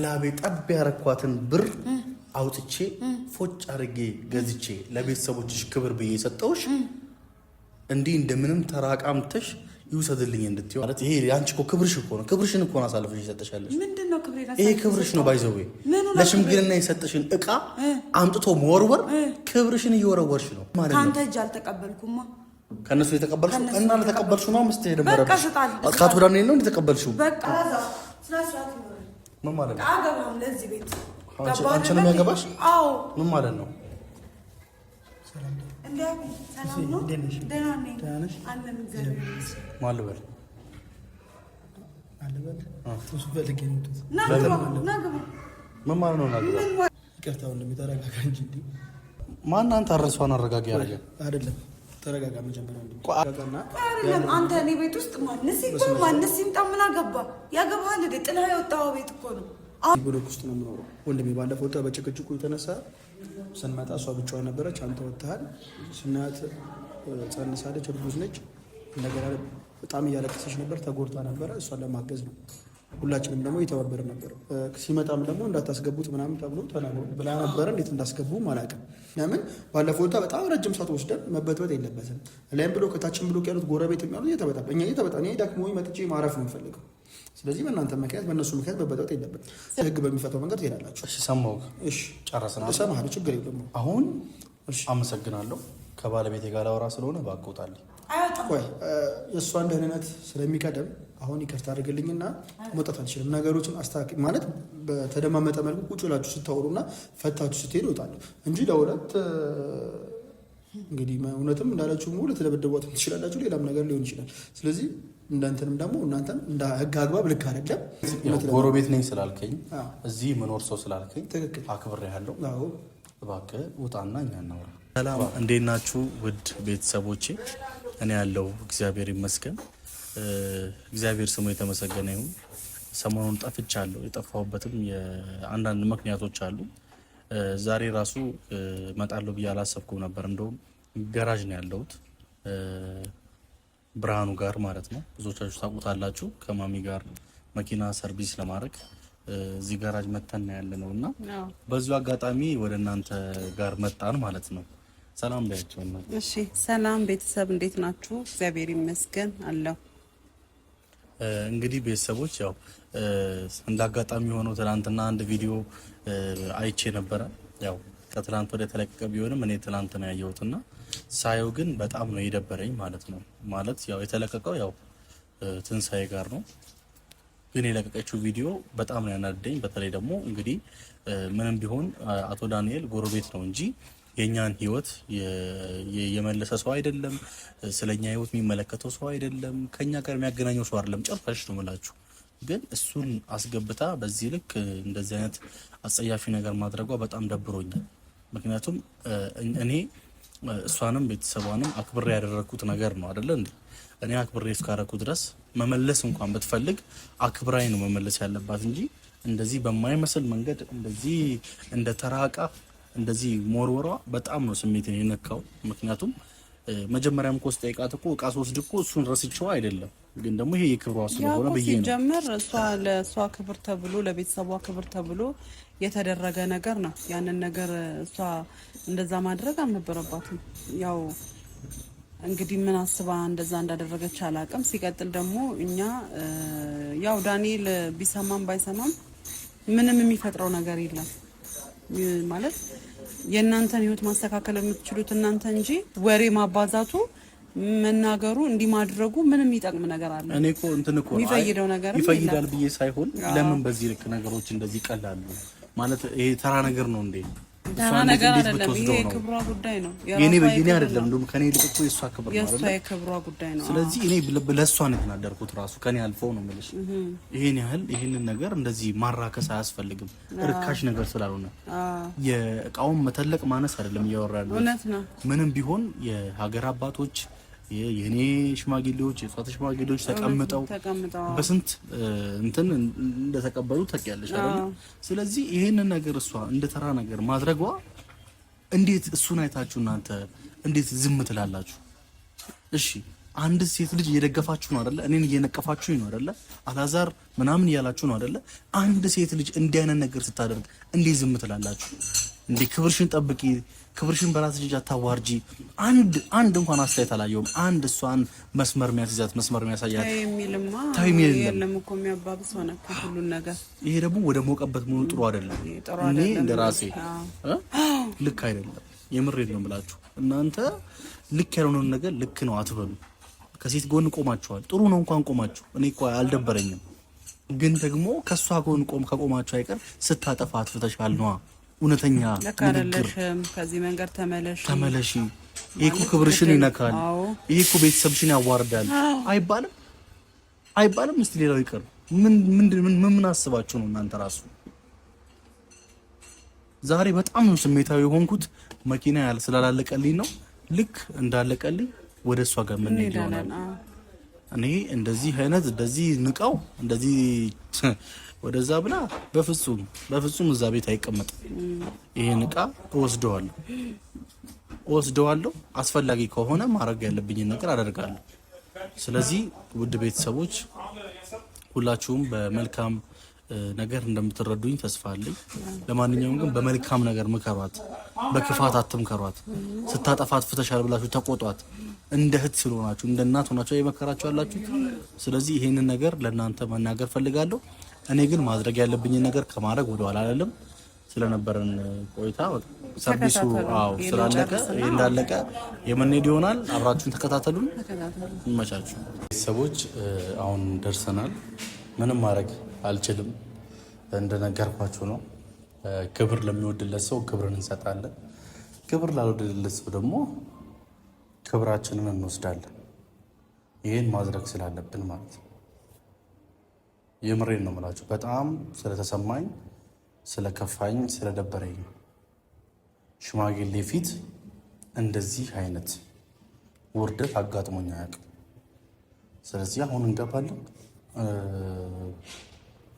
ላቤ ጠብ ያረኳትን ብር አውጥቼ ፎጭ አርጌ ገዝቼ ለቤተሰቦችሽ ክብር ብዬ ሰጠውሽ እንዲህ እንደምንም ተራቃምተሽ ይውሰድልኝ እንድትዩ ማለት ይሄ ያንቺ እኮ ክብርሽ እኮ ነው። ክብርሽን እኮ አሳልፈሽ ይሰጥሻለሽ። ምንድነው ክብሬ? ይሄ ክብርሽ ነው። ባይዘው ለሽምግልና የሰጠሽን እቃ አምጥቶ መወርወር ክብርሽን እየወረወርሽ ነው ማለት ነው። ካንተ እጅ አልተቀበልኩማ። ከነሱ የተቀበልሽው እና ለተቀበልሽው ነው መስጠት የደመረብሽ። በቃ ስጣል አጥቃቱ ዳን ነው እንደተቀበልሽው። በቃ ስራስራት ነው። ምን ማለት ነው? አገባም ለዚህ ቤት አንቺ ነው የሚያገባሽ? አዎ። ምን ማለት ነው? ሰላም ነው። ደህና ነኝ። አለም እግዚአብሔር ማልበል እሱ ፈልጌ ነው። ምን ማለት ነው? ናገባ ይቅርታው እንደሚተረጋጋ እንጂ ማን አንተ አረሷን አረጋጋ ያረጋ አይደለም። ተረጋጋ መጀመሪያ አይደለም። አንተ እኔ ቤት ውስጥ ማንስ ይምጣ ምን አገባ? ያገባሃል እንደ ጥላ የወጣው ቤት እኮ ነው። ብሎክ ውስጥ ነው የምኖረው። ወንድሜ ባለፈው በጭቅጭቁ የተነሳ ስንመጣ እሷ ብቻዋን ነበረች። አንተ ወጥተሃል። ስናያት ጸንሳለች፣ እርጉዝ ነች። እንደገና በጣም እያለቀሰች ነበር፣ ተጎድታ ነበረ። እሷን ለማገዝ ነው። ሁላችንም ደግሞ እየተባበረ ነበር። ሲመጣም ደግሞ እንዳታስገቡት ምናምን ተብሎ ተናግሮ ብላ ነበረ። እንዴት እንዳስገቡ አላውቅም። ለምን ባለፈው በጣም ረጅም ሰዓት ወስደን መበጥበጥ የለበትም። ላይም ብሎ ከታችን ብሎ ያሉት ጎረቤት የሚያሉት እየተበጣ እኔ ደክሞኝ መጥቼ ማረፍ ነው የምፈልገው። ስለዚህ በእናንተ ምክንያት በእነሱ ምክንያት መበጥበጥ የለበት። ህግ በሚፈታው መንገድ ትሄዳላችሁ። እሺ ሰማሁህ። እሺ ጨረስና ሰማህ። ችግር የለም። አሁን አመሰግናለሁ። ከባለቤቴ ጋር ላወራ ስለሆነ ባቆጣልኝ። ቆይ የእሷን ደህንነት ስለሚቀደም አሁን ይቅርታ አድርግልኝና መውጣት አልችልም። ነገሮችን አስተካክል ማለት በተደማመጠ መልኩ ቁጭ ብላችሁ ስታወሩና ፈታችሁ ስትሄዱ እወጣለሁ እንጂ ለሁለት እንግዲህ እውነትም እንዳላችሁ ሙሉ ልትደበደቧት ትችላላችሁ። ሌላም ነገር ሊሆን ይችላል። ስለዚህ እንዳንተንም ደግሞ እናንተም እንደ ህግ አግባብ ልክ አይደለም። ጎረቤት ነኝ ስላልከኝ እዚህ መኖር ሰው ስላልከኝ ትክክል አክብሬሃለሁ። እባክህ ውጣና እኛ እናውራ። ሰላም እንዴት ናችሁ ውድ ቤተሰቦቼ? እኔ ያለው እግዚአብሔር ይመስገን። እግዚአብሔር ስሙ የተመሰገነ ይሁን። ሰሞኑን ጠፍቻለሁ። የጠፋሁበትም የአንዳንድ ምክንያቶች አሉ። ዛሬ ራሱ እመጣለሁ ብዬ አላሰብኩም ነበር። እንደውም ገራዥ ነው ያለሁት ብርሃኑ ጋር ማለት ነው። ብዙዎቻችሁ ታውቁታላችሁ። ከማሚ ጋር መኪና ሰርቪስ ለማድረግ እዚህ ጋራጅ መተን ያለ ነው እና በዚሁ አጋጣሚ ወደ እናንተ ጋር መጣን ማለት ነው። ሰላም በያችሁ። እሺ ሰላም ቤተሰብ እንዴት ናችሁ? እግዚአብሔር ይመስገን አለው። እንግዲህ ቤተሰቦች ያው እንደ አጋጣሚ ሆኖ ትናንትና አንድ ቪዲዮ አይቼ ነበረ። ያው ከትላንት ወደ ተለቀቀ ቢሆንም እኔ ትላንት ነው ያየሁትና ሳየው ግን በጣም ነው የደበረኝ ማለት ነው። ማለት ያው የተለቀቀው ያው ትንሳኤ ጋር ነው፣ ግን የለቀቀችው ቪዲዮ በጣም ነው ያናደደኝ። በተለይ ደግሞ እንግዲህ ምንም ቢሆን አቶ ዳንኤል ጎረቤት ነው እንጂ የኛን ህይወት የመለሰ ሰው አይደለም። ስለኛ ህይወት የሚመለከተው ሰው አይደለም። ከኛ ጋር የሚያገናኘው ሰው አይደለም። ጨርፋሽ ነው የምላችሁ። ግን እሱን አስገብታ በዚህ ልክ እንደዚህ አይነት አጸያፊ ነገር ማድረጓ በጣም ደብሮኛል። ምክንያቱም እኔ እሷንም ቤተሰቧንም አክብሬ ያደረኩት ነገር ነው አይደለ እንዴ? እኔ አክብሬ እስካረኩ ድረስ መመለስ እንኳን ብትፈልግ አክብራይ ነው መመለስ ያለባት እንጂ እንደዚህ በማይመስል መንገድ እንደዚህ እንደ ተራቃ እንደዚህ ሞርወሯ በጣም ነው ስሜትን የነካው። ምክንያቱም መጀመሪያም እኮ ስጠይቃት እኮ እቃ ስወስድ እኮ እሱን ረስቼው አይደለም፣ ግን ደግሞ ይሄ የክብሯ ስለሆነ ብዬ ነው ጀመር እሷ ለእሷ ክብር ተብሎ ለቤተሰቧ ክብር ተብሎ የተደረገ ነገር ነው። ያንን ነገር እሷ እንደዛ ማድረግ አልነበረባትም። ያው እንግዲህ ምን አስባ እንደዛ እንዳደረገች አላውቅም። ሲቀጥል ደግሞ እኛ ያው ዳንኤል ቢሰማም ባይሰማም ምንም የሚፈጥረው ነገር የለም ማለት የእናንተን ህይወት ማስተካከል የምትችሉት እናንተ እንጂ ወሬ ማባዛቱ መናገሩ እንዲህ ማድረጉ ምንም ይጠቅም ነገር አለ? እኔ እኮ እንትን እኮ የሚፈይደው ነገር ይፈይዳል ብዬ ሳይሆን ለምን በዚህ ልክ ነገሮች እንደዚህ ቀላሉ ማለት ይሄ ተራ ነገር ነው እንዴ? ተራ ነገር አይደለም። ይሄ የክብሯ ጉዳይ ነው። የኔ በየኔ አይደለም። እንደውም ከኔ ልቅ እኮ የሷ ክብር ነው አይደል? የሷ የክብሯ ጉዳይ ነው። ስለዚህ እኔ ለሷ ነው የተናደርኩት ራሱ ከኔ አልፈው ነው የምልሽ። ይሄንን ነገር እንደዚህ ማራከስ አያስፈልግም። ርካሽ ነገር ስላልሆነ የእቃውን መተለቅ ማነስ አይደለም እያወራለሁ። እውነት ነው። ምንም ቢሆን የሀገር አባቶች የኔ ሽማግሌዎች የሷ ሽማግሌዎች ተቀምጠው በስንት እንትን እንደተቀበሉ ታውቂያለሽ አይደል? ስለዚህ ይሄንን ነገር እሷ እንደ ተራ ነገር ማድረጓ እንዴት እሱን አይታችሁ እናንተ እንዴት ዝም ትላላችሁ? እሺ አንድ ሴት ልጅ እየደገፋችሁ ነው አይደለ? እኔን እየነቀፋችሁ ነው አይደለ? አላዛር ምናምን እያላችሁ ነው አይደለ? አንድ ሴት ልጅ እንዲህ አይነት ነገር ስታደርግ እንዴ ዝም ትላላችሁ እንዴ? ክብርሽን ጠብቂ፣ ክብርሽን በራስሽ ልጅ አታዋርጂ። አንድ እንኳን አስተያየት አላየሁም። አንድ እሷን መስመር የሚያስይዛት መስመር የሚያሳያት ታይም የለም እኮ የሚያባብስ ሆነ ሁሉን ነገር። ይሄ ደግሞ ወደ ሞቀበት መሆኑ ጥሩ አይደለም። እኔ እንደራሴ ልክ አይደለም። የምሬድ ነው የምላችሁ። እናንተ ልክ ያልሆነውን ነገር ልክ ነው አትበሉ። ከሴት ጎን ቆማችኋል፣ ጥሩ ነው እንኳን ቆማችሁ። እኔ እኮ አልደበረኝም፣ ግን ደግሞ ከሷ ጎን ከቆማችሁ አይቀር ስታጠፋ አጥፍተሻል ነዋ። እውነተኛ ንግግር ከዚህ መንገድ ተመለሺ። ይሄ እኮ ክብርሽን ይነካል፣ ይሄ እኮ ቤተሰብሽን ያዋርዳል አይባልም? እስቲ ሌላው ይቀር። ምን አስባችሁ ነው እናንተ ራሱ? ዛሬ በጣም ነው ስሜታዊ የሆንኩት። መኪና ስላላለቀልኝ ነው። ልክ እንዳለቀልኝ ወደ እሷ ጋር ምን ይሆናል? እኔ እንደዚህ ንቃው እንደዚህ ወደዛ ብላ በፍጹም እዛ ቤት አይቀመጥም። ይሄን ዕቃ እወስደዋለሁ። አስፈላጊ ከሆነ ማድረግ ያለብኝን ነገር አደርጋለሁ። ስለዚህ ውድ ቤተሰቦች ሁላችሁም በመልካም ነገር እንደምትረዱኝ ተስፋ አለኝ። ለማንኛውም ግን በመልካም ነገር ምከሯት፣ በክፋት አትምከሯት። ስታጠፋ አጥፍተሻል ብላችሁ ተቆጧት። እንደ እህት ስለሆናችሁ እንደ እናት ሆናችሁ የመከራችሁ ያላችሁ። ስለዚህ ይሄንን ነገር ለእናንተ መናገር ፈልጋለሁ። እኔ ግን ማድረግ ያለብኝን ነገር ከማድረግ ወደኋላ አላለም። ስለነበረን ቆይታ ሰርቪሱ ስላለቀ እንዳለቀ የምንሄድ ይሆናል። አብራችሁን ተከታተሉን። ይመቻችሁ ቤተሰቦች። አሁን ደርሰናል። ምንም ማድረግ አልችልም። እንደነገርኳችሁ ነው። ክብር ለሚወድለት ሰው ክብርን እንሰጣለን። ክብር ላልወደደለት ሰው ደግሞ ክብራችንን እንወስዳለን። ይህን ማድረግ ስላለብን ማለት ነው። የምሬን ነው የምላችሁ። በጣም ስለተሰማኝ፣ ስለከፋኝ፣ ስለደበረኝ ሽማግሌ ፊት እንደዚህ አይነት ውርደት አጋጥሞኝ አያውቅም። ስለዚህ አሁን እንገባለን።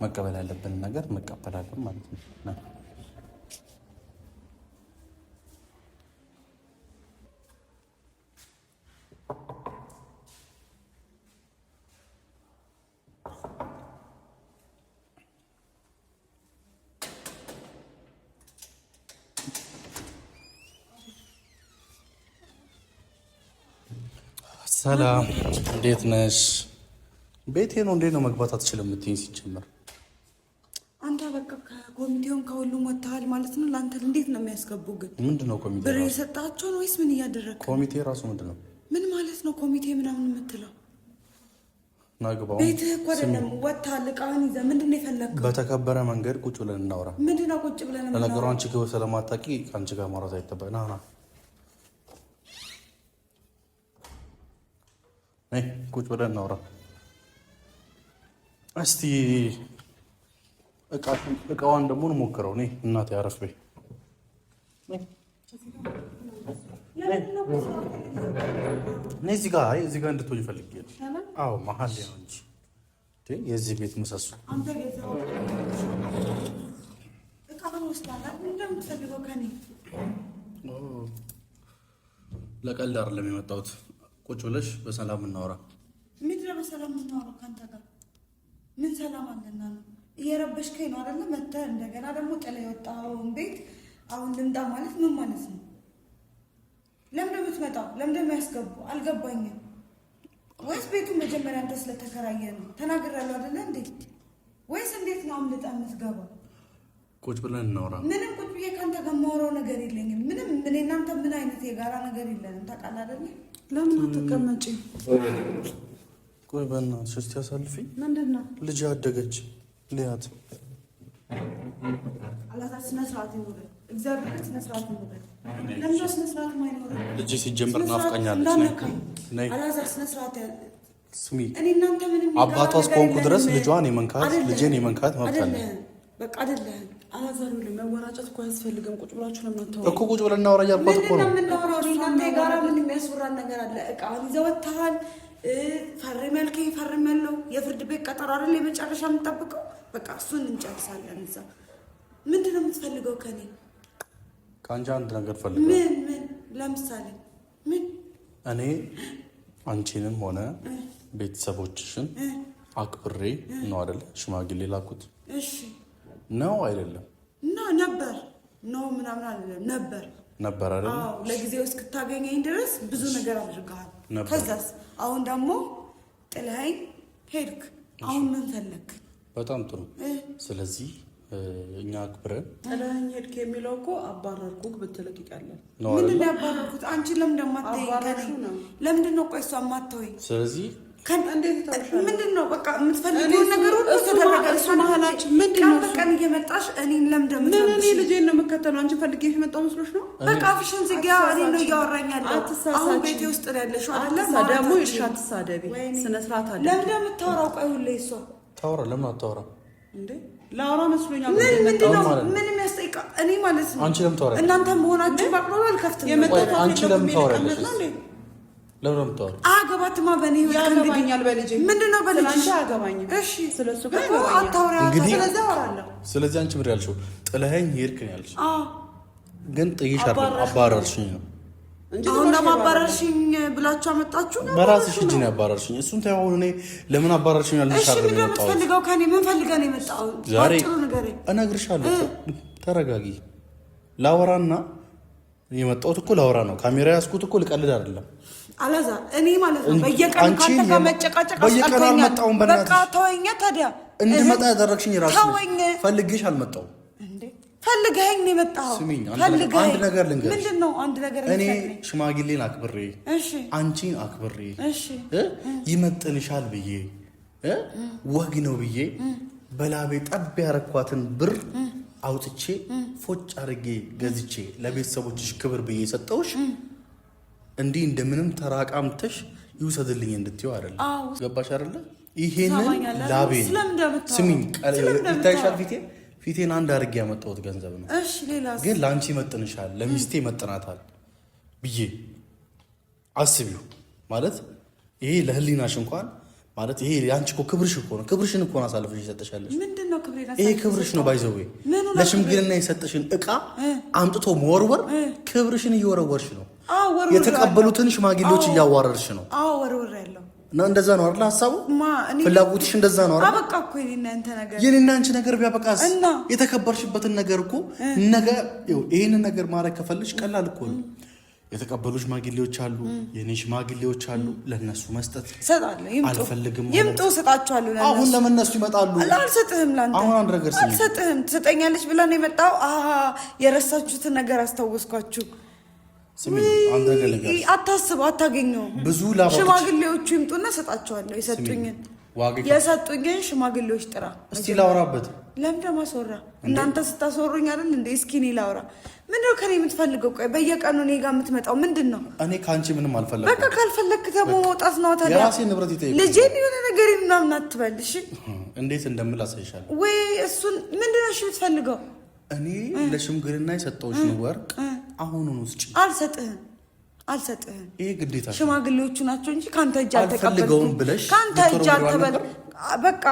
መቀበል ያለብን ነገር እንቀበላለን ማለት ነው። ሰላም፣ እንዴት ነሽ? ቤቴ ነው። እንዴት ነው መግባት አትችልም የምትይኝ? ሲጀመር አንተ በቃ ከኮሚቴውም ከሁሉም ወጥተሃል ማለት ነው። ለአንተ እንዴት ነው የሚያስገቡ? ግን ምንድን ነው ኮሚቴ? ብር የሰጣቸውን ወይስ ምን እያደረግህ? ኮሚቴ ራሱ ምንድን ነው? ምን ማለት ነው ኮሚቴ ምናምን የምትለው? ናግባው ቤትህ እኮ አይደለም። ወጥተሃል እቃህን ይዘህ ምንድን ነው የፈለግከው? በተከበረ መንገድ ቁጭ ብለን እናውራ። ምንድን ነው ቁጭ ብለን እናውራ? ለነገሩ አንቺ ክብር ስለማታውቂ ከአንቺ ጋር ማውራት አይጠበቅ። ና ቁጭ ብለን እናውራ። እስቲ እቃዋን ደግሞ እንሞክረው። እኔ እናቴ አረፍ በይ። እኔ እዚህ ጋር እንድትሆኝ ፈልጌ ነው። አዎ መሀል ነው እንጂ የዚህ ቤት ምሰሶ። ለቀልድ አይደለም የመጣሁት። ቁጭ ብለሽ በሰላም እናወራ። ምንድን ነው በሰላም እናወራ? ከአንተ ጋር ምን ሰላም አለና ነው? እየረበሽከኝ ነው አይደለ? መተህ እንደገና ደግሞ ጥለህ የወጣኸውን ቤት አሁን ልምጣ ማለት ምን ማለት ነው? ለምን የምትመጣው? ለምን የሚያስገቡ አልገባኝም። ወይስ ቤቱ መጀመሪያ አንተ ስለተከራየ ነው? ተናግሬያለሁ አይደለ እንዴ? ወይስ እንዴት ነው አምልጠህ የምትገባው? ቁጭ ብለን እናውራ። ምንም ቁጭ ብዬ ከአንተ ጋር የማወራው ነገር የለኝም። ምንም እኔ እናንተ ምን አይነት የጋራ ነገር የለንም። ታውቃለህ አይደለ? ለምን አትቀመጪም? ቆይ በእናትሽ እስኪ አሳልፊኝ። ምንድን ነው? ልጅ አደገች ልያት። አላዛር ስነ ስርዓት ይኖረን። እግዚአብሔር ስነ ስርዓት ይኖረን። ለምን ስነ ስርዓት ማይኖረን? ልጅ ሲጀምር ናፍቃኛለች። ነይ አላዛር ስነ ስርዓት ስሚ። እኔ እናንተ ምንም አባቷ እስከሆንኩ ድረስ ልጇን የመንካት ልጄን የመንካት መብት አለ። በቃ አይደለም አላዛር ሁሉ መወራጨት እኮ አያስፈልግም። ቁጭ ብላችሁ ለምን አታወሩ እኮ? ቁጭ ብለን እናወራ እያልኳት እኮ ነው። ምን እናወራ? እናንተ የጋራ ምን የሚያስወራን ነገር አለ? እቃውን ይዘህ ወጥተሃል። ፈርም ያልከኝ ፈርም ያለው የፍርድ ቤት ቀጠሮ አይደል የመጨረሻ የምንጠብቀው? በቃ እሱን እንጨርሳለን። እዛ ምንድን ነው የምትፈልገው ከኔ? ከአንቺ አንድ ነገር ፈልጋለሁ። ምን ለምሳሌ ምን? እኔ አንቺንም ሆነ ቤተሰቦችሽን አክብሬ ነው አይደል ሽማግሌ ላኩት? እሺ ነው አይደለም? ነበር ነው ምናምን አይደለም ነበር አይደል? አዎ ለጊዜው እስክታገኘኝ ድረስ ብዙ ነገር አድርገሃል። ከዛስ አሁን ደግሞ ጥለኸኝ ሄድክ። አሁን ምን ፈለክ? በጣም ጥሩ። ስለዚህ እኛ አክብረን ጥለኸኝ ሄድክ የሚለው እኮ አባረርኩህ ብትልቅ ይቀላል። ምንድን ነው ያባረርኩት? አንቺ ለምን እንደማትተይኝ ለምንድን ነው ቆይ እሷ የማትተወኝ? ስለዚህ ምንድን ነው በቃ የምትፈልጊውን ነገር ሁሉ ተደረገ። እሱ መሀላችን ምንድን ነው በቀን እየመጣሽ እኔን ለምን እኔ ልጄን ነው የምከተለው? አንቺ ፈልጌ የመጣው መስሎሽ ነው? በቃ አፍሽን ዝጊያ። እኔ ነው እያወራኝ ያለው። አሁን ቤቴ ውስጥ ነው ያለሽው አይደለ? ደግሞ ይርሻት ተሳደቢ ስነ ስርዓት አለ። ለምን እንደምታወራው ቆይ ሁሌ እሷ ታወራ ለምን አታወራ እንዴ? ላውራ መስሎኛል። ምንድን ነው ምንም ያስጠይቃ? እኔ ማለት ነው አንቺ ለምን ታወራ? እናንተ መሆናችሁ ባቅሎ አልከፍትም። አንቺ ለምን ታወራለሽ? ለምን ታወራ? አገባትማ በኔ ያገባኛል። በልጄ ምንድነው በልጄ አንቺ አገባኝ። እሺ ስለሱ ጋር አታውራ። ስለዚህ አወራለሁ። ስለዚህ አንቺ ምንድን ያልሽው? ጥለኸኝ ሄድክ ነው ያልሽው? ግን ጥይሽ አባረርሽኝ ነው እንጂ አሁን ለማባረርሽኝ ብላችሁ አመጣችሁ ነው? በራስሽ እጅ ነው ያባረርሽኝ። እሱን ተይው። አሁን እኔ ለምን አባረርሽኝ ያልሽ አይደለም የመጣሁት። እሺ ምን ፈልገው ከኔ ምን ፈልገህ ነው የመጣው? ዛሬ ጥሩ ነገር እነግርሻለሁ። ተረጋጊ። ላወራና የመጣሁት እኮ ላወራ ነው። ካሜራ ያዝኩት እኮ ልቀልድ አይደለም። አላዛር እኔ ማለት ነው በየቀኑ ካንተ ጋር መጨቃጨቅ አስጠልቶኛል። በቃ ተወኝ። ታዲያ እንድመጣ ያደረግሽኝ ራስሽ ፈልግሽ አልመጣሁም እንዴ? ፈልገኸኝ ነው የመጣኸው? ስሚኝ፣ አንድ ነገር ልንገርሽ። ምንድነው አንድ ነገር? እኔ ሽማግሌን አክብሬ አንቺን አክብሬ ይመጥንሻል ብዬ ወግ ነው ብዬ በላቤ ጠብ ያረኳትን ብር አውጥቼ ፎጭ አድርጌ ገዝቼ ለቤተሰቦችሽ ክብር ብዬ ሰጠውሽ እንዲህ እንደምንም ተራቃምተሽ ይውሰድልኝ እንድትይው አይደለም። ገባሽ አይደለ? ይሄንን ላቤን ስሚኝ፣ ይታይሻል ፊቴን አንድ አድርጌ ያመጣሁት ገንዘብ ነው። እሺ ሌላስ? ግን ለአንቺ ይመጥንሻል ለሚስቴ ይመጥናታል ብዬ አስቢው። ማለት ይሄ ለህሊናሽ እንኳን ማለት ይሄ ያንቺ እኮ ክብርሽ እኮ ነው። ክብርሽን እኮ አሳልፈሽ ይሰጥሻለሽ። ምንድነው ክብሬ? ይሄ ክብርሽ ነው። ባይዘው ለሽምግልና የሰጠሽን እቃ አምጥቶ መወርወር ክብርሽን እየወረወርሽ ነው። የተቀበሉትን ሽማግሌዎች እያዋረርሽ ነው። ወርወር ያለው እና እንደዛ ነው አይደል? ሐሳቡ ፍላጎትሽ እንደዛ ነው አይደል? አበቃ እኮ የኔና አንቺ ነገር ቢያበቃስ? የተከበርሽበትን ነገር እኮ ነገ ይሄንን ነገር ማድረግ ከፈልሽ ቀላል እኮ ነው። የተቀበሉ ሽማግሌዎች አሉ፣ የኔ ሽማግሌዎች አሉ። ለነሱ መስጠት ሰጣለሁ። አልፈልግም ይምጡ፣ ሰጣቸዋለሁ። ለነሱ አሁን ለምን እነሱ ይመጣሉ? አልሰጥህም። ላንተ አሁን አንድ ነገር አልሰጥህም። ትሰጠኛለች ብለህ ነው የመጣው? የረሳችሁትን ነገር አስታወስኳችሁ። ስሚ፣ አንድ ነገር ልንገርሽ። አታስበው፣ አታገኘውም። ብዙ ላባዎች ሽማግሌዎቹ ይምጡና ሰጣቸዋለሁ። የሰጡኝን ሽማግሌዎች ጥራ። እስቲ ላውራበት። ለምን ደማስወራ? እናንተ ስታስወሩኝ አይደል እንዴ? እስኪ እኔ ላውራ። ምንድነው ከኔ የምትፈልገው? ቆይ በየቀኑ እኔ ጋር የምትመጣው ምንድነው? እኔ ካንቺ ምንም አልፈለግም። በቃ ካልፈለግክ ደግሞ መውጣት ነው። ታዲያ የራሴ ንብረት ይጠይቅ። ልጄን የሆነ ነገር ምናምን አትበል። እሺ እንዴት እንደምል አሳይሻለሁ ወይ? እሱን ምንድነው እሺ የምትፈልገው? እኔ ለሽምግልና የሰጠሁሽን ወርቅ አሁኑን ውስጪ። አልሰጥህም። ይሄ ግዴታ ሽማግሌዎቹ ናቸው እንጂ ካንተ እጅ አልተቀበልኩም ብለሽ ካንተ እጅ አልተበል። በቃ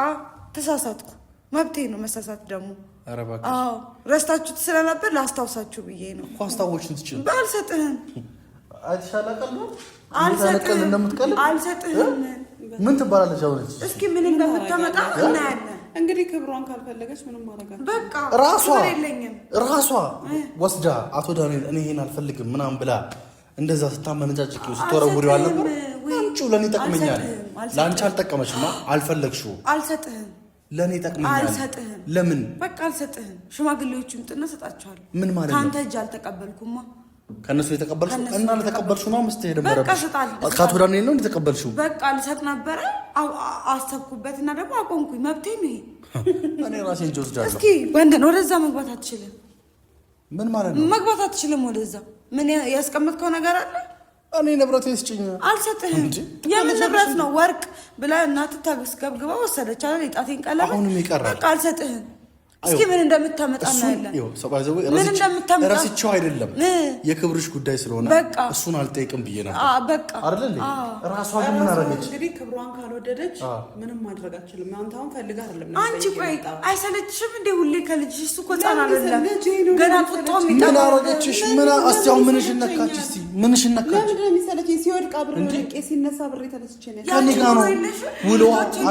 ተሳሳትኩ። መብቴ ነው መሳሳት ደግሞ። ኧረ እባክሽ። ረስታችሁት ስለነበር ላስታውሳችሁ ብዬ ነው እኮ። አስታወሽን ትችል። አልሰጥህም። አልሰጥህም። ምን ትባላለች አሁን? እስኪ ምን እንደምታመጣ እናያለን። እንግዲህ ክብሯን ካልፈለገች ምንም ማረጋት። በቃ ራሷ ወስዳ አቶ ዳንኤል እኔ ይሄን አልፈልግም ምናምን ብላ እንደዛ ስታመነጫጭቂው ስትወረውሪው አልነበር? አንቺ ለኔ ጠቅመኛል። ለአንቺ አልጠቀመሽማ። አልፈለግሽው። አልሰጥህም። ለኔ ጠቅመኛል። አልሰጥህም። ለምን? በቃ አልሰጥህም። ሽማግሌዎቹ ይምጡና እሰጣቸዋለሁ። ምን ማለት ነው? ካንተ እጅ አልተቀበልኩማ። ከነሱ የተቀበልሽው እና ለተቀበልሽው ነው መስጠት ሄደ። በቃ እሰጣለሁ። ከአቶ ዳንኤል ነው የተቀበልሽው? በቃ ልሰጥ ነበረ። አሰብኩበትና ደግሞ አቆምኩኝ። መብቴ ነው ይሄ። እኔ ራሴን ወስጃለሁ። እስኪ ወንድን ወደዛ መግባት አትችልም። ምን ማለት ነው? መግባት አትችልም ወደዛ። ምን ያስቀመጥከው ነገር አለ? እኔ ንብረት ይስጭኝ። አልሰጥህም። የምን ንብረት ነው? ወርቅ ብላ እናትህ ታግስ ገብግባ ወሰደች አይደል? የጣቴን ቀለበት። አሁንም ይቀራል። በቃ አልሰጥህም። እስኪ ምን እንደምታመጣ እናያለን። ምን እንደምታመጣ ረስቼው አይደለም የክብርሽ ጉዳይ ስለሆነ እሱን አልጠይቅም ብዬ ነበር በቃ አይደል እንዴ? ራሷ ግን ምን አደረገች? እንግዲህ ክብሯን ካልወደደች ምንም ማድረግ አትችልም። አንተ አሁን ፈልጋ አይደለም። አንቺ ቆይ አይሰለችሽም እንዴ? ሁሌ ከልጅሽ እሱ እኮ ህፃን አይደለም ገና ቁጣው ምን አደረገችሽ? ምን አስያው ምንሽ ነካች? እስቲ ምንሽ ነካች? ለምን እንደሚሰለች ሲወድቅ አብሬ ወድቄ ሲነሳ አብሬ ተነስቼ ነው ከኔ ጋር ነው ውሎ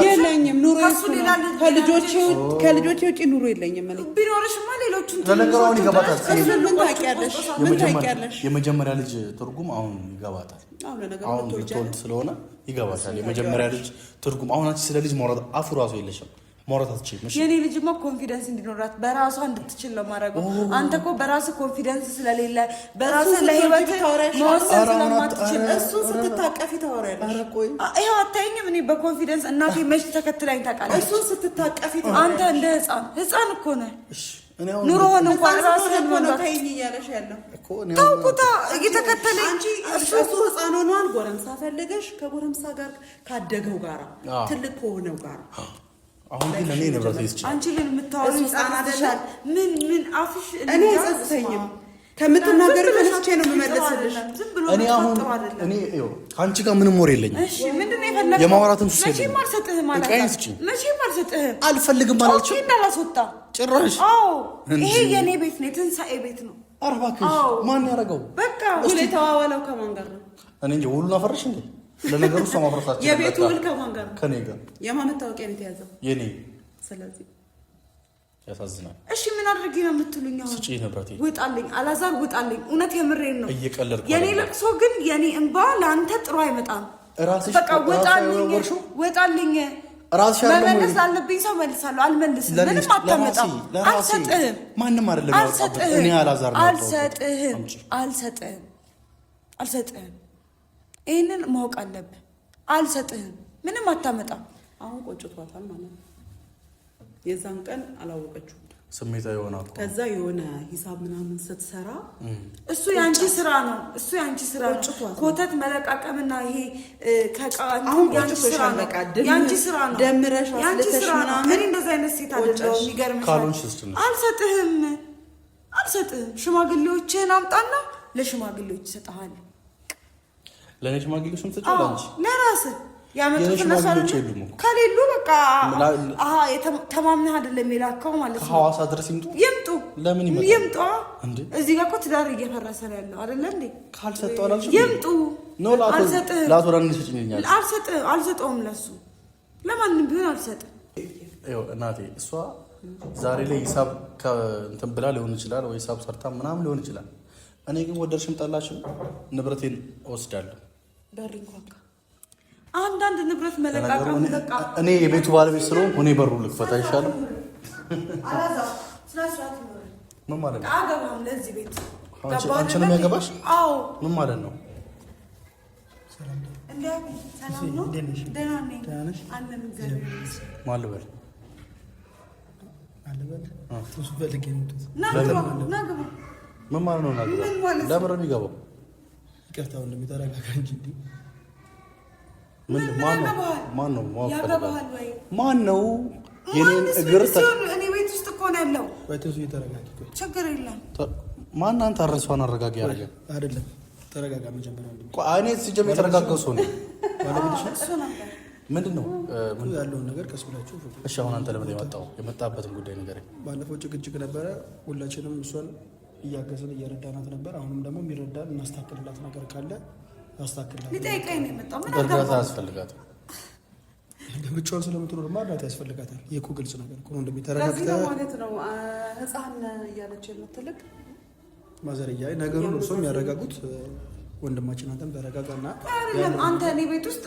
የለኝም ኑሮ ከልጆቼ ውጪ ኑሮ የለኝም ማለት ቢኖርሽማ ሌሎቹን ለነገራውን ይገባታል። ምን ታውቂያለሽ? የመጀመሪያ ልጅ ትርጉም አሁን ይገባታል። አሁን ልትወልድ ስለሆነ ይገባታል የመጀመሪያ ልጅ ትርጉም። አሁን አንቺ ስለ ልጅ ማውራት አፉ ራሱ የለሽም፣ ማውራት አትችይም። እሺ የኔ ልጅማ ኮንፊደንስ እንዲኖራት በራሷ እንድትችል ነው ማድረገው። አንተ እኮ በራስህ ኮንፊደንስ ስለሌለ በራስህ ለህይወት መወሰን ስለማትችል እሱን ስትታቀፊ ታወሪያለሽ። ይኸው አታይኝም? እኔ በኮንፊደንስ እናቴ መች ተከትላኝ ታውቃለች? እሱን ስትታቀፊ አንተ እንደ ህፃን እኮ ነህ። ኑሮህን እንኳን ራስህን ነው ታይኝ እያለሽ ያለው ተውኩታ እየተከተለኝ አንቺ እሱ ህፃን ሆኗል። ጎረምሳ ፈልገሽ ከጎረምሳ ጋር ካደገው ጋር ትልቅ ከሆነው ጋር አሁን ግን እኔ ንብረት ይስጭ አንቺ ግን የምታወሪው ህፃን አይደል? ምን አፍሽ እኔ አይጸጽተኝም። ከምትናገር ተነስቼ ነው የምመለስልሽ። እኔ አሁን እኔ ከአንቺ ጋር ምንም ወሬ የለኝም። እሺ ምንድን ነው የፈለገው? የማውራትም ሱስ መቼም አልሰጥህም ማለት መቼም አልሰጥህም። አልፈልግም አላልኩ እንዳላስወጣ ጭራሽ። አዎ ይሄ የኔ ቤት ነው፣ የትንሣኤ ቤት ነው። ኧረ እባክሽ ማን ያደረገው? በቃ ውል የተዋዋለው ከማን ጋር ነው? እኔ እንጃ። ውሉን አፈረሽ እንዴ? ለነገሩ እሷ ማፍረሳችን የቤቱ ውል ከማን ጋር ነው? ከኔ ጋር። የማን መታወቂያ ነው የተያዘው? የኔ። ስለዚህ ያሳዝናል። እሺ ምን አድርጌ ነው የምትሉኝ? አሁን ስጪ ንብረቴ ውጣልኝ፣ አላዛር ውጣልኝ። እውነት የምሬን ነው። እየቀለድኩ የኔ ለቅሶ ግን የኔ እንባ ለአንተ ጥሩ አይመጣም። ራስሽ በቃ ውጣልኝ፣ ውጣልኝ። መመለስ ላለብኝ ሰው መልሳለሁ። አልመልስም። ምንም አታመጣም። አልሰጥህም። ማንም አይደለም ያወጣበት። እኔ አላዛር ነው። አልሰጥህም፣ አልሰጥህም፣ አልሰጥህም። ይሄንን ማወቅ አለብህ። አልሰጥህም። ምንም አታመጣም። አሁን ቆጭቷታል ማለት ነው። የዛን ቀን አላወቀችውም። ስሜታዊ ሆና ከዛ የሆነ ሂሳብ ምናምን ስትሰራ እሱ ያንቺ ስራ ነው። እሱ ያንቺ ስራ ነው። ኮተት መለቃቀምና ይሄ ከቃል አሁን ያንቺ ስራ ነው። ያንቺ ስራ ነው። ደምረሽ አስልተሽ ምናምን እኔ እንደዛ አይነት ሴት አይደለሁም። የሚገርምሽ አልሰጥህም፣ አልሰጥህም። ሽማግሌዎችህን አምጣና ለሽማግሌዎች ይሰጥሃል። ለኔ ሽማግሌዎች ነው ተጫው አንቺ ለራስህ ያመጡትና ከሌሉ በቃ ተማምነህ አይደለም የላከው ማለት ነው። ከሐዋሳ ድረስ ይምጡ። ለምን ይምጡ? እዚህ ጋር እኮ ትዳር እየፈረሰ ነው ያለው አይደለ እንዴ? ካልሰጠው አላልሽም? ይምጡ። አልሰጠውም። ለሱ ለማንም ቢሆን አልሰጥም። እናቴ እሷ ዛሬ ላይ ሂሳብ እንትን ብላ ሊሆን ይችላል፣ ወይ ሂሳብ ሰርታ ምናምን ሊሆን ይችላል። እኔ ግን ወደድሽም ጠላሽም ንብረቴን እወስዳለሁ። አንዳንድ ንብረት መለቃቀም በቃ እኔ የቤቱ ባለቤት ስለሆንኩ እኔ በሩ ልክፈት አይሻልም? ምን ማለት ነው? አገባም ለዚህ ቤት አንቺንም ያገባሽ? አዎ። ምን ማለት ነው? ሰላም ነው? ደህና ነኝ። ማን ልበል? ምን ማለት ነው? ለምን ነው የሚገባው? ይቅርታው እንደሚተረጋጋ እንጂ ማን ነው? የኔን እግር እኔ ቤት ውስጥ እኮ ነው ያለው። ችግር የለም። ማን አንተ አረሷን አረጋጋ ያደረገ አይደለም። ተረጋጋ መጀመሪያ። እኔ ሲጀምር የተረጋጋው ሰው ነው። ምንድን ነው ያለውን ነገር ቀስ ብላችሁ። እሺ አሁን አንተ ለምን የመጣበትን ጉዳይ ንገረኝ። ባለፈው ጭቅጭቅ ነበረ። ሁላችንም እሷን እያገዝን እየረዳናት ነበር። አሁንም ደግሞ የሚረዳን እናስተካክልላት ነገር ካለ ሊጠይቀኝ ነው የመጣው። ምን እርዳታ ያስፈልጋታል? ብቻዋን ስለምትኖር እርዳታ ያስፈልጋታል። ይሄ እኮ ግልጽ ነገር እኮ ነው። እንደሚተረጋግተ ማለት ነው። ህፃን እያለች የምትልቅ ማዘርያ ነገሩን እርሶም ያረጋጉት። ወንድማችን አንተም ተረጋጋና አንተ እኔ ቤት ውስጥ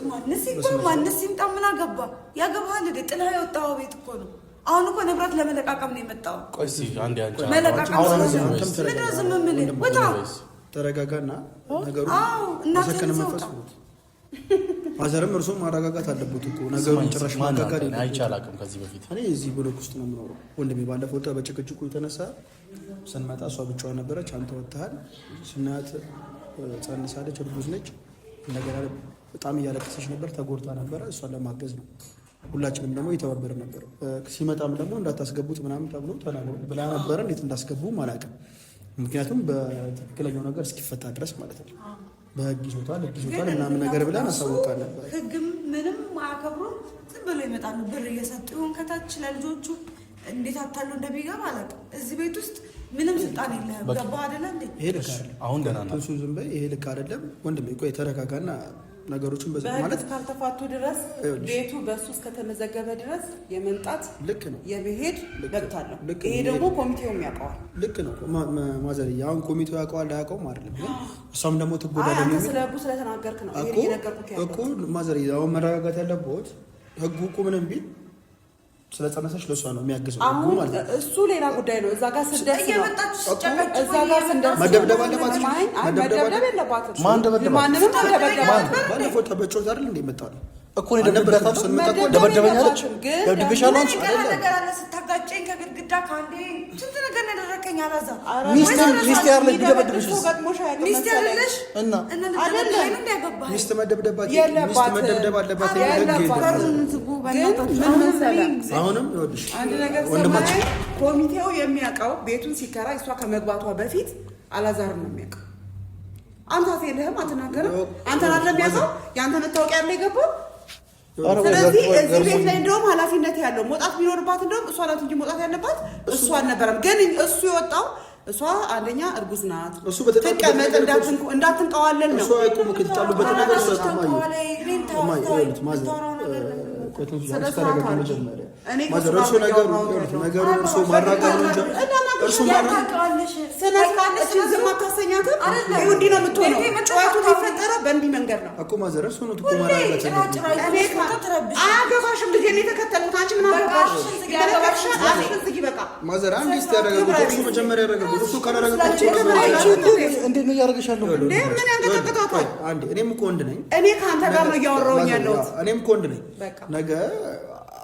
ማንስ ይምጣ ምን አገባ? ያገባሃል እንደ ጥላ የወጣው ቤት እኮ ነው። አሁን እኮ ንብረት ለመለቃቀም ነው የመጣው። ቆይ እስኪ አንዴ አንቺ መለቃቀም ተረጋጋና ነገሩ ዘከነ መንፈስ ነው። ማዘርም እርሶም ማረጋጋት አለበት እኮ ነገሩን ጭራሽ ማጋጋት አይቻልም። ከዚህ በፊት እኔ እዚህ ብሎክ ውስጥ ነው የምኖረው። ወንድሜ ባለፈው በጭቅጭቁ የተነሳ ስንመጣ እሷ ብቻዋን ነበረች። አንተ ወጥተሃል። ስናያት ጸንሳለች፣ እርጉዝ ነች። እንደገና በጣም እያለቀሰች ነበር፣ ተጎድታ ነበረ። እሷን ለማገዝ ነው ሁላችንም ደግሞ እየተባበረ ነበር። ሲመጣም ደግሞ እንዳታስገቡት ምናምን ተብሎ ተናግሮ ብላ ነበረ። እንዴት እንዳስገቡም አላውቅም። ምክንያቱም በትክክለኛው ነገር እስኪፈታ ድረስ ማለት ነው። በህግ ይዞታል ምናምን ነገር ብለን አሳውቃል ነበር። ህግም ምንም አያከብሩም። ዝም ብሎ ይመጣሉ። ብር እየሰጡ ይሆን ከታች ለልጆቹ እንዴት አታሉ እንደሚገባ አላውቅም። እዚህ ቤት ውስጥ ምንም ስልጣን የለህም። ገባህ አይደለ እንዴ? ይሄ ልክ አይደለም። አሁን ገና ነው እሱ ዝም በይ። ይሄ ልክ አይደለም ወንድሜ። ቆይ ተረጋጋና ነገሮችን በዛ ማለት ካልተፋቱ ድረስ ቤቱ በሱ እስከተመዘገበ ድረስ የመምጣት ልክ ነው የመሄድ መብት አለው። ይሄ ደግሞ ኮሚቴውም ያውቀዋል። ልክ ነው ማዘርዬ። አሁን ኮሚቴው ያውቀዋል አያውቀውም አይደለም፣ ግን እሷም ደግሞ ትጎዳለች ነው ስለ ህጉ ስለተናገርክ ነው ይሄ እየነገርኩህ ያለው እኮ ማዘርዬ። አሁን መረጋጋት ያለበት ህጉ እኮ ምንም ቢል ስለጸነሰች ለሷ ነው የሚያግዘው ህጉ ማለት ነው። እሱ ሌላ ጉዳይ ነው። እዛ ጋር ስደርስ ነው እዛ ጋር ስደርስ መደብደብ አለባት። መደብደብ የለባትም። ማን ደበደባት? ማንንም ደበደባት። ባለፈው ተበጮት አይደል እንዴ መጣው እኮ ነው ደበደባት። ደበደበኛለች ደብድብሻለሁ አንቺ ነገር አለ ስታጋጨኝ ከግድግዳ ካንዴ ስንት ነገር ያደረከኝ አላዛ ሚስት ያለች ቢደበድብሽ ሚስት ያለሽ እና አይደለም እንደ ሚስት መደብደብ አለባት። ምን መሰለህ አሁንም ይወድሽ አንድ ነገር ወንድማችን ኮሚቴው የሚያውቀው ቤቱን ሲከራይ እሷ ከመግባቷ በፊት አላዛር ነው የሚያውቀው። አንተ አትሄድህም፣ አትናገርም። አንተን አይደለም የሚያውቀው ያንተ መታወቂያ ያለ የገባው። ስለዚህ እዚህ ቤት ላይ እንደውም ኃላፊነት ያለው መውጣት ቢኖርባት እንደውም እሷ ናት እንጂ መውጣት ያለባት እሷ አልነበረም። ግን እሱ የወጣው እሷ አንደኛ እርጉዝ ናት፣ ትቀመጥ እንዳትንቀዋለን ነው። እሷ አይቆም ከተጣሉበት ነገር እሷ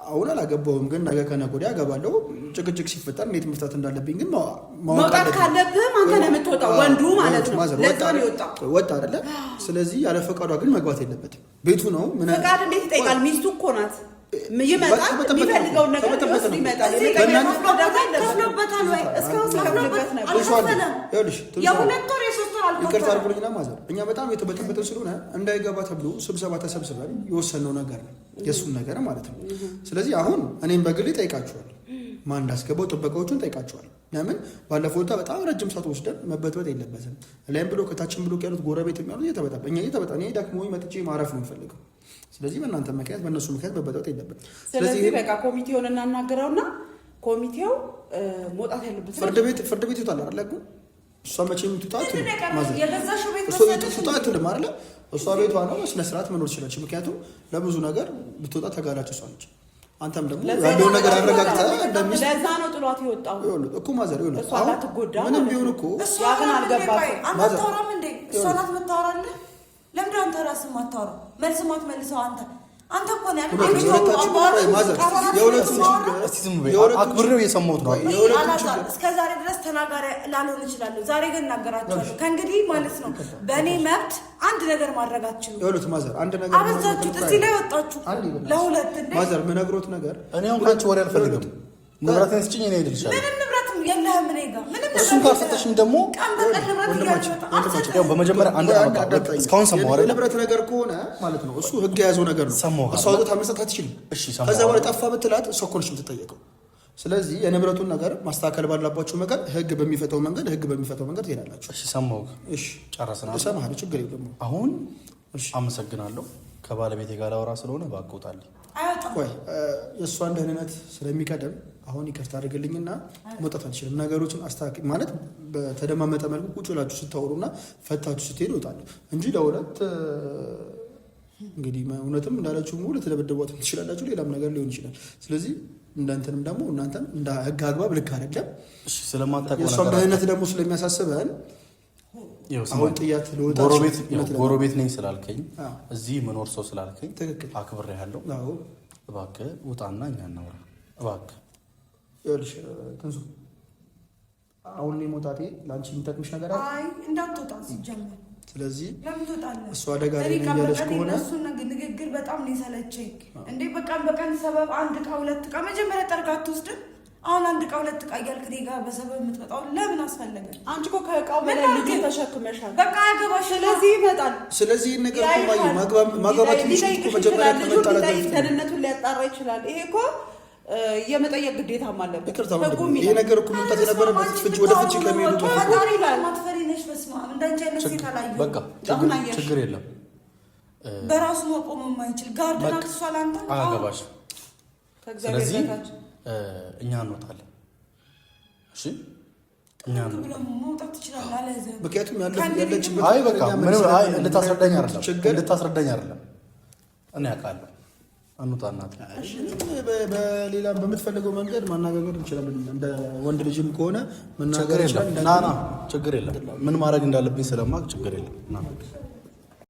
አሁን አላገባውም፣ ግን ነገ ከነገ ወዲያ አገባለሁ። ጭቅጭቅ ሲፈጠር እንዴት መፍታት እንዳለብኝ ግን መውጣት ካለብህም አንተ ነው የምትወጣው፣ ወንዱ ማለት ነው። ለዛ ነው የወጣው። ወጣ አይደለ? ስለዚህ ያለ ፈቃዷ ግን መግባት የለበትም። ቤቱ ነው። ምን ፈቃድ እንዴት ይጠይቃል? ሚስቱ እኮ ናት። ይመጣል፣ የሚፈልገውን ነገር ይወስድ ይመጣል። ከፍሎበታል ወይ? እስካሁን ከፍሎበት ነበር። የሁለት ወር የሶስት ወር አልቆጠረም። ይቅርታ አድርጉልኝና ማዘር፣ እኛ በጣም የተበጠበጠ ስለሆነ እንዳይገባ ተብሎ ስብሰባ ተሰብስበን የወሰነው ነገር ነው፣ የእሱን ነገር ማለት ነው። ስለዚህ አሁን እኔም በግሌ ጠይቃችኋል፣ ማን እንዳስገባው ጥበቃዎቹን ጠይቃችኋል። ለምን ባለፈው በጣም ረጅም ሰዓት ወስደን መበጥበጥ የለበትም። ላይም ብሎ ከታችን ብሎ ያሉት ጎረቤት የሚያሉት እየተበጠበ እኛ እየተበጠ እኔ ደክሞኝ መጥቼ ማረፍ ነው የምፈልገው። ስለዚህ በእናንተ ምክንያት በእነሱ ምክንያት መበጠበጥ የለበትም። ስለዚህ በቃ ኮሚቴውን እናናገረውና ኮሚቴው መውጣት ያለበት ፍርድ ቤት ይወጣል አይደል? እሷ መቼም ትውጣት አይደለ? እሷ ቤቷ ነው፣ በስነ ስርዓት መኖር ትችላለች። ምክንያቱም ለብዙ ነገር ብትወጣ ተጋላጭ እሷ ነች። አንተም ደግሞ ያለውን ነገር አረጋግጠህ እንደሚስ ለዛ ነው ጥሏት የወጣው እኮ ማዘር ይሆናል። እሷ አትጎዳ ምንም ቢሆን እኮ እሷ ግን አልገባትም። አንተ አታወራም እንዴ? እሷ ናት የምታወራልህ። ለምንድን አንተ ራስህ የማታወራው? መልስ ማትመልሰው አንተ እኮ ነው አክብሬው የሰማሁት ነው። እስከ ዛሬ ድረስ ተናጋሪ ላልሆን እችላለሁ። ዛሬ ግን እናገራቸዋለሁ። ከእንግዲህ ማለት ነው በእኔ መብት አንድ ነገር ማድረጋችሁ አበዛችሁት። እዚህ ላይ ወጣችሁ ለሁለት ማዘር የምነግሮት ነገር እኔ አሁን ካንቺ ወሬ አልፈልግም። ንብረቴን ስጭኝ፣ እኔ እሄድልሻለሁ። ምንም ንብረት የለህም እኔ ጋር ምንም። እሱን ካልሰጠሽኝ ደግሞ በመጀመሪያ አንድ እስካሁን ሰማሁ አይደል? ንብረት ነገር ከሆነ ማለት ነው እሱ ህግ የያዘው ነገር ነው። እሷ ወጣት መስጠት አትችልም። ከዛ በኋላ ጠፋ ብትላት እሷ እኮ ነች የምትጠየቀው። ስለዚህ የንብረቱን ነገር ማስተካከል ባላባችሁ ነገር ህግ በሚፈታው መንገድ ትሄዳላችሁ። እሺ ሰማሁ። እሺ ጨረስና ሰማህ። ችግር የለም። አሁን አመሰግናለሁ። ከባለቤቴ ጋር ላወራ ስለሆነ ባቆጣልኝ። ቆይ የእሷን ደህንነት ስለሚቀደም አሁን ይቅርታ አድርግልኝና መውጣት አልችልም። ነገሮችን አስተካክል ማለት በተደማመጠ መልኩ ቁጭ ብላችሁ ስታወሩና ፈታችሁ ስትሄዱ እወጣለሁ እንጂ ለሁለት እንግዲህ እውነትም እንዳላችሁ ሙሉ ልትደበደቧት ትችላላችሁ። ሌላም ነገር ሊሆን ይችላል። ስለዚህ እንደንተንም ደግሞ እናንተም እንደ ህግ አግባብ ልክ አይደለም። የእሷን ደህንነት ደግሞ ስለሚያሳስበን አሁን ጥያት ልወጣ ጎረቤት ነኝ ስላልከኝ እዚህ መኖር ሰው ስላልከኝ አክብሬሃለሁ። እባክህ ውጣና እኛ እናውራ እባክህ። ይኸውልሽ ትንሱ አሁን እኔ መውጣቴ ለአንቺ የሚጠቅምሽ ነገር አለ? አይ እንዳትወጣ ሲጀምር ስለዚህ ለምን ትወጣለህ? እሱ አደጋ ላይ ነው ያለሽ ከሆነ እሱ ንግግር በጣም ነው የሰለቸኝ። እንዴ በቀን ሰበብ አንድ ዕቃ ሁለት ዕቃ መጀመሪያ ጠርጋ አትወስድም? አሁን አንድ ዕቃ ሁለት ዕቃ እያልክ እኔ ጋር በሰበብ የምትመጣው ለምን አስፈለገ? አንቺ እኮ ከዕቃው በላይ ልጅ ተሸክመሻል። በቃ አያገባሽ። ስለዚህ ይመጣል። ስለዚህ ነገር እኮ ማግባባት ልጅ እኮ መጀመሪያ ከመጣላት ደህንነቱን ሊያጣራ ይችላል። ይሄ እኮ የመጠየቅ ግዴታም አለበት። ይሄ ነገር እኮ መምጣት የነበረበት ፍንጭ ወደ ፍንጭ ከሚሄዱ ፈጣሪ ይላል። ማትፈሪ ነሽ። በስመ አብ እንዳንቺ አይነት ሴት አላየሁም። በቃ ችግር የለም። በራሱ መቆም የማይችል ጋርድ ናት እሷ። ለአንተ አያገባሽ። ከእግዚአብሔር በታች እኛ እንወጣለን። እሺ እኛ መውጣት ትችላለህ። አለዘ ምክንያቱም ያለችበት አይ በቃ ምንም አይ እንድታስረዳኝ አይደለም እኔ አውቃለሁ። አንውጣናት በሌላ በምትፈልገው መንገድ ማናገር እንችላለን። እንደ ወንድ ልጅም ከሆነ መናገር ይችላል። ችግር የለም። ምን ማድረግ እንዳለብኝ ስለማቅ ችግር የለም።